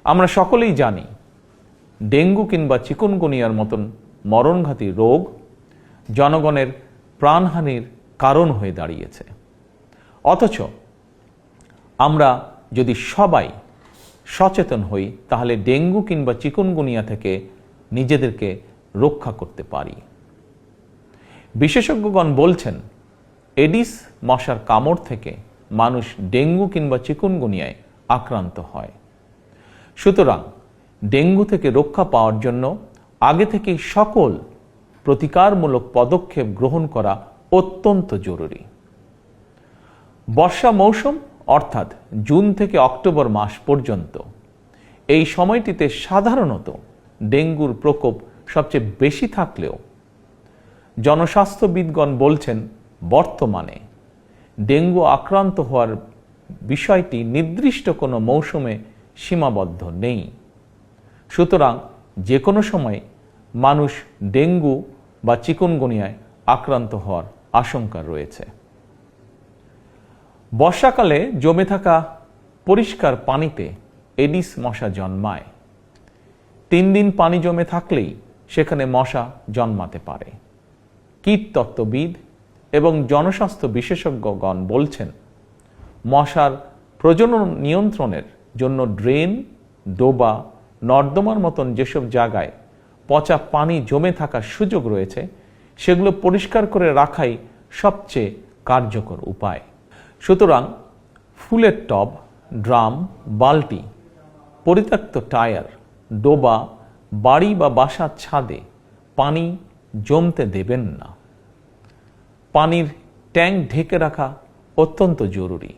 আমরা সকলেই জানি ডেঙ্গু কিংবা চিকুনগুনিয়ার মতন মরণঘাতী রোগ জনগণের প্রাণহানির কারণ হয়ে দাঁড়িয়েছে। অথচ আমরা যদি সবাই সচেতন হই তাহলে ডেঙ্গু কিংবা চিকুনগুনিয়া থেকে নিজেদেরকে রক্ষা করতে পারি। বিশেষজ্ঞগণ বলছেন এডিস মশার কামড় থেকে মানুষ ডেঙ্গু কিংবা চিকুনগুনিয়ায় আক্রান্ত হয়। সুতরাং ডেঙ্গু থেকে রক্ষা পাওয়ার জন্য আগে থেকেই সকল প্রতিকারমূলক পদক্ষেপ গ্রহণ করা অত্যন্ত জরুরি। বর্ষা মৌসুম অর্থাৎ জুন থেকে অক্টোবর মাস পর্যন্ত এই সময়টিতে সাধারণত ডেঙ্গুর প্রকোপ সবচেয়ে বেশি থাকলেও জনস্বাস্থ্যবিদগণ বলছেন বর্তমানে ডেঙ্গু আক্রান্ত হওয়ার বিষয়টি নির্দিষ্ট কোনো মৌসুমে সীমাবদ্ধ নেই। সুতরাং যে কোনো সময় মানুষ ডেঙ্গু বা চিকুনগুনিয়ায় আক্রান্ত হওয়ার আশঙ্কা রয়েছে। বর্ষাকালে জমে থাকা পরিষ্কার পানিতে এডিস মশা জন্মায়। 3 দিন পানি জমে থাকলেই সেখানে মশা জন্মাতে পারে। কীটতত্ত্ববিদ এবং জনস্বাস্থ্য বিশেষজ্ঞগণ বলছেন মশার প্রজনন নিয়ন্ত্রণের জন্য ড্রেন, ডোবা, নর্দমার মতন যেসব জায়গায় পচা পানি জমে থাকার সুযোগ রয়েছে সেগুলো পরিষ্কার করে রাখাই সবচেয়ে কার্যকর উপায়। সুতরাং ফুলের টব, ড্রাম, বালতি, পরিত্যক্ত টায়ার, ডোবা, বাড়ি বা বাসার ছাদে পানি জমতে দেবেন না। পানির ট্যাঙ্ক ঢেকে রাখা অত্যন্ত জরুরি।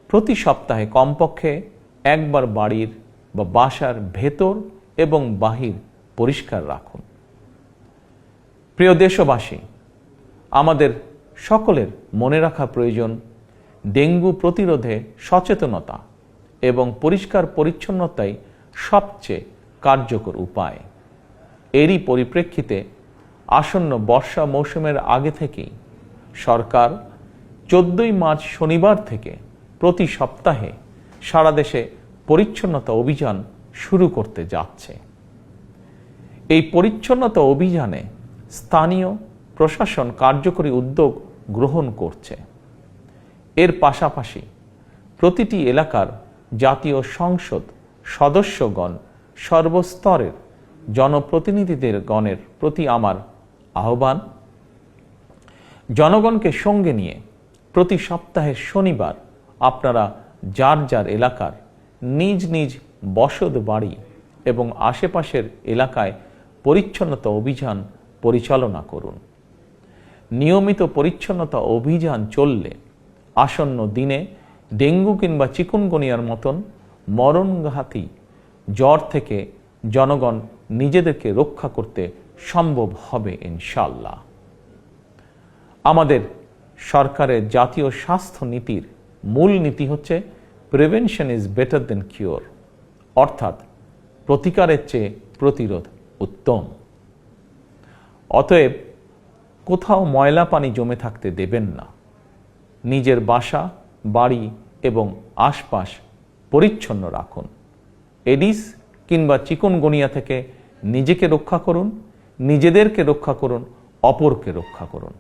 প্রতি সপ্তাহে কমপক্ষে একবার বাড়ির বা বাসার ভেতর এবং বাহির পরিষ্কার রাখুন। প্রিয় দেশবাসী, আমাদের সকলের মনে রাখা প্রয়োজন ডেঙ্গু প্রতিরোধে সচেতনতা এবং পরিষ্কার পরিচ্ছন্নতাই সবচেয়ে কার্যকর উপায়। এরই পরিপ্রেক্ষিতে আসন্ন বর্ষা মৌসুমের আগে থেকেই সরকার 14 মার্চ শনিবার থেকে প্রতি সপ্তাহে সারা দেশে পরিচ্ছন্নতা অভিযান শুরু করতে যাচ্ছে। এই পরিচ্ছন্নতা অভিযানে স্থানীয় প্রশাসন কার্যকরী উদ্যোগ গ্রহণ করছে। এর পাশাপাশি প্রতিটি এলাকার জাতীয় সংসদ সদস্যগণ সর্বস্তরের জনপ্রতিনিধিদের গণের প্রতি আমার আহ্বান, জনগণকে সঙ্গে নিয়ে প্রতি সপ্তাহের শনিবার আপনারা যার যার এলাকার নিজ নিজ বসত বাড়ি এবং আশেপাশের এলাকায় পরিচ্ছন্নতা অভিযান পরিচালনা করুন। নিয়মিত পরিচ্ছন্নতা অভিযান চললে আসন্ন দিনে ডেঙ্গু কিংবা চিকুনগুনিয়ার মতন মরণঘাতী জ্বর থেকে জনগণ নিজেদেরকে রক্ষা করতে সম্ভব হবে ইনশাআল্লাহ। আমাদের সরকারের জাতীয় স্বাস্থ্য নীতির মূল নীতি হচ্ছে prevention is better then cure, অর্থাৎ প্রতিকারের চেয়ে প্রতিরোধ উত্তম। অতএব কোথাও ময়লা পানি জমে থাকতে দেবেন না। নিজের বাসা, বাড়ি এবং আশপাশ পরিচ্ছন্ন রাখুন। এডিস কিংবা চিকুনগুনিয়া থেকে নিজেকে রক্ষা করুন, নিজেদেরকে রক্ষা করুন, অপরকে রক্ষা করুন।